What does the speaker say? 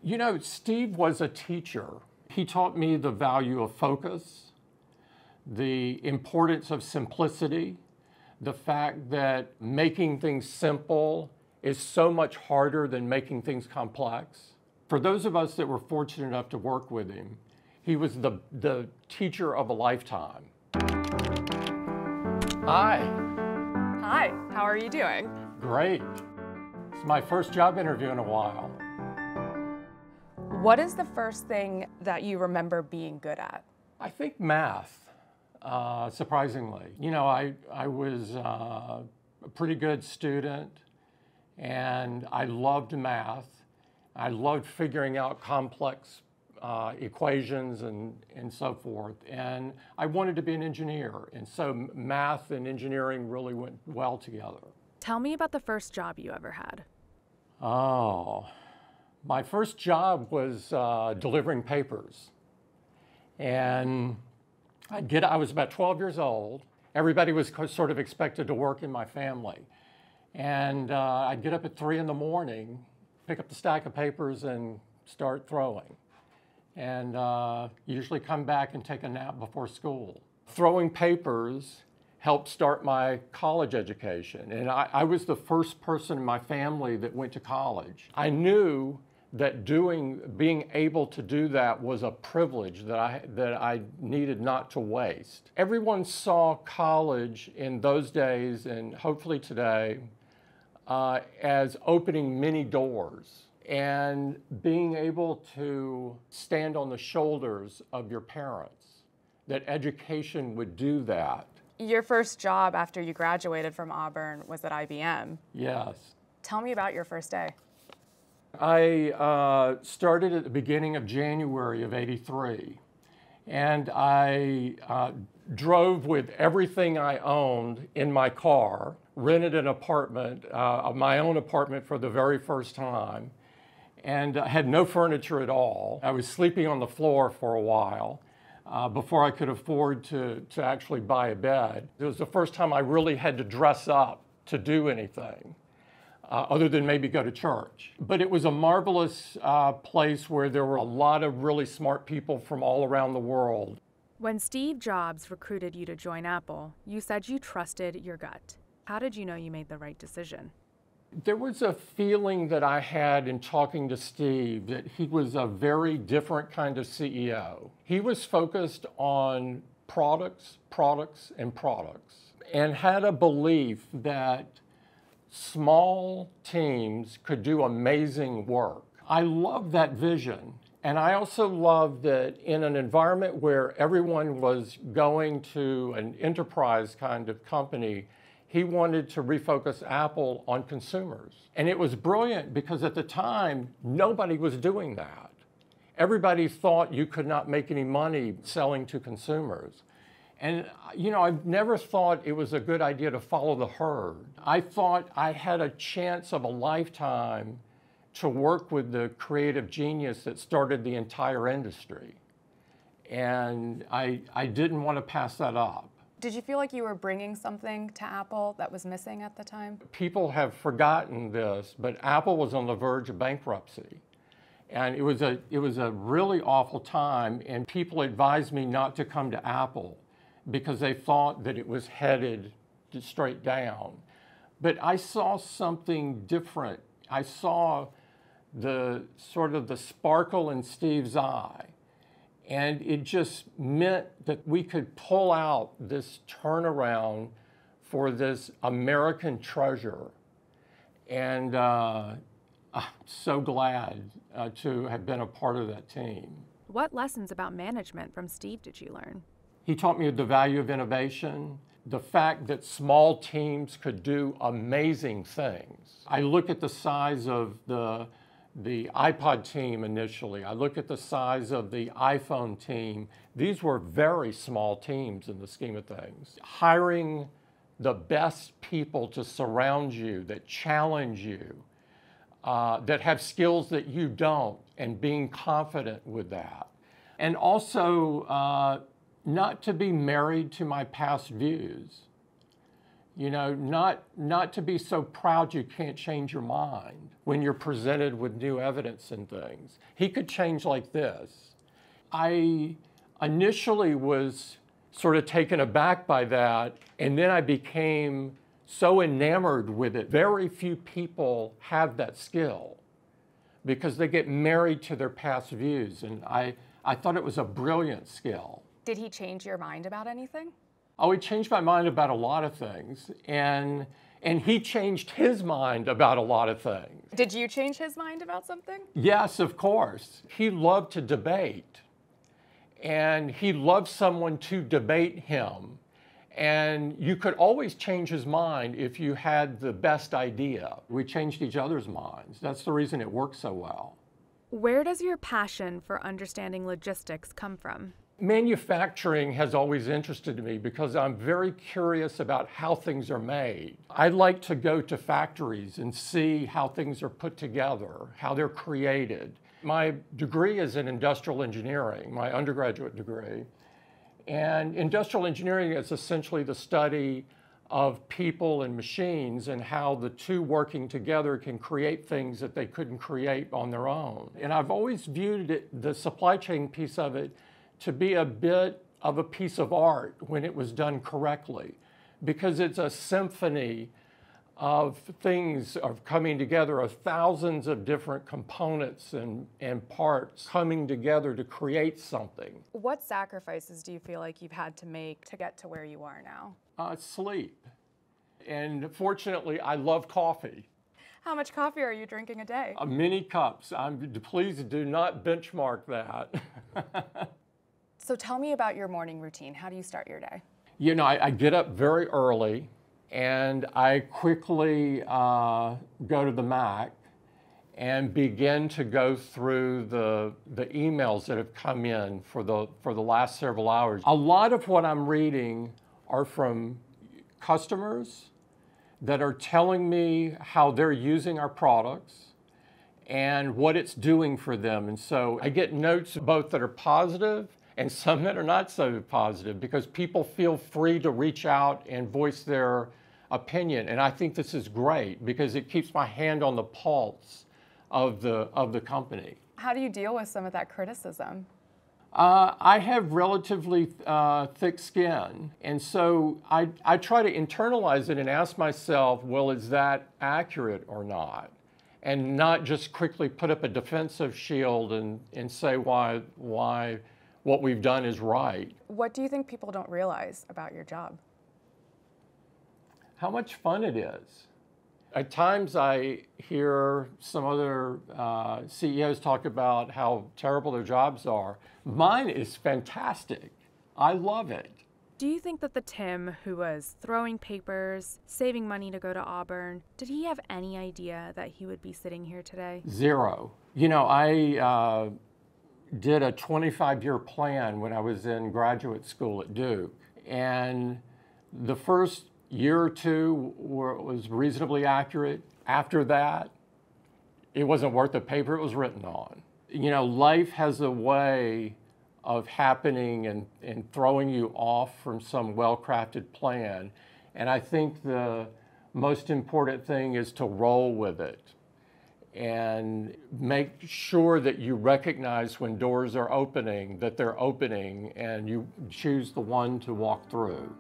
You know, Steve was a teacher. He taught me the value of focus, the importance of simplicity, the fact that making things simple is so much harder than making things complex. For those of us that were fortunate enough to work with him, he was the teacher of a lifetime. Hi. Hi, how are you doing? Great. It's my first job interview in a while. What is the first thing that you remember being good at? I think math, surprisingly. You know, I was a pretty good student and I loved math. I loved figuring out complex equations and so forth. And I wanted to be an engineer. And so math and engineering really went well together. Tell me about the first job you ever had. Oh, my first job was delivering papers. And I was about 12 years old. Everybody was sort of expected to work in my family. And I'd get up at 3 in the morning, pick up the stack of papers and start throwing. And usually come back and take a nap before school. Throwing papers helped start my college education. And I was the first person in my family that went to college. I knew that being able to do that was a privilege that I needed not to waste. Everyone saw college in those days, and hopefully today, as opening many doors and being able to stand on the shoulders of your parents, that education would do that. Your first job after you graduated from Auburn was at IBM. Yes. Tell me about your first day. I started at the beginning of January of '83, and I drove with everything I owned in my car, rented an apartment, my own apartment for the very first time, and had no furniture at all. I was sleeping on the floor for a while before I could afford to actually buy a bed. It was the first time I really had to dress up to do anything. Other than maybe go to church. But it was a marvelous place where there were a lot of really smart people from all around the world. When Steve Jobs recruited you to join Apple, you said you trusted your gut. How did you know you made the right decision? There was a feeling that I had in talking to Steve that he was a very different kind of CEO. He was focused on products, and had a belief that small teams could do amazing work. I love that vision. And I also love that in an environment where everyone was going to an enterprise kind of company, he wanted to refocus Apple on consumers. And it was brilliant because at the time, nobody was doing that. Everybody thought you could not make any money selling to consumers. And, you know, I've never thought it was a good idea to follow the herd. I thought I had a chance of a lifetime to work with the creative genius that started the entire industry. And I didn't want to pass that up. Did you feel like you were bringing something to Apple that was missing at the time? People have forgotten this, but Apple was on the verge of bankruptcy. And it was a really awful time, and people advised me not to come to Apple because they thought that it was headed straight down. But I saw something different. I saw the sort of the sparkle in Steve's eye. And it just meant that we could pull out this turnaround for this American treasure. And I'm so glad to have been a part of that team. What lessons about management from Steve did you learn? He taught me the value of innovation, the fact that small teams could do amazing things. I look at the size of the iPod team initially. I look at the size of the iPhone team. These were very small teams in the scheme of things. Hiring the best people to surround you, that challenge you, that have skills that you don't, and being confident with that. And also, not to be married to my past views. You know, not to be so proud you can't change your mind when you're presented with new evidence and things. He could change like this. I initially was sort of taken aback by that, and then I became so enamored with it. Very few people have that skill because they get married to their past views, and I thought it was a brilliant skill. Did he change your mind about anything? Oh, he changed my mind about a lot of things, and he changed his mind about a lot of things. Did you change his mind about something? Yes, of course. He loved to debate, and he loved someone to debate him. And you could always change his mind if you had the best idea. We changed each other's minds. That's the reason it worked so well. Where does your passion for understanding logistics come from? Manufacturing has always interested me because I'm very curious about how things are made. I like to go to factories and see how things are put together, how they're created. My degree is in industrial engineering, my undergraduate degree. And industrial engineering is essentially the study of people and machines and how the two working together can create things that they couldn't create on their own. And I've always viewed it, the supply chain piece of it, to be a bit of a piece of art when it was done correctly, because it's a symphony of things of coming together, of thousands of different components and parts coming together to create something. What sacrifices do you feel like you've had to make to get to where you are now? Sleep. And fortunately, I love coffee. How much coffee are you drinking a day? Many cups. Please do not benchmark that. So tell me about your morning routine. How do you start your day? You know, I get up very early and I quickly go to the Mac and begin to go through the emails that have come in for the last several hours. A lot of what I'm reading are from customers that are telling me how they're using our products and what it's doing for them. And so I get notes both that are positive and some that are not so positive, because people feel free to reach out and voice their opinion. And I think this is great because it keeps my hand on the pulse of the company. How do you deal with some of that criticism? I have relatively thick skin, and so I try to internalize it and ask myself, well, is that accurate or not? And not just quickly put up a defensive shield and say why what we've done is right. What do you think people don't realize about your job? How much fun it is. At times I hear some other CEOs talk about how terrible their jobs are. Mine is fantastic. I love it. Do you think that the Tim who was throwing papers, saving money to go to Auburn, did he have any idea that he would be sitting here today? Zero. You know, I did a 25-year plan when I was in graduate school at Duke. And the first year or two was reasonably accurate. After that, it wasn't worth the paper it was written on. You know, life has a way of happening and throwing you off from some well-crafted plan. And I think the most important thing is to roll with it and make sure that you recognize when doors are opening, that they're opening, and you choose the one to walk through.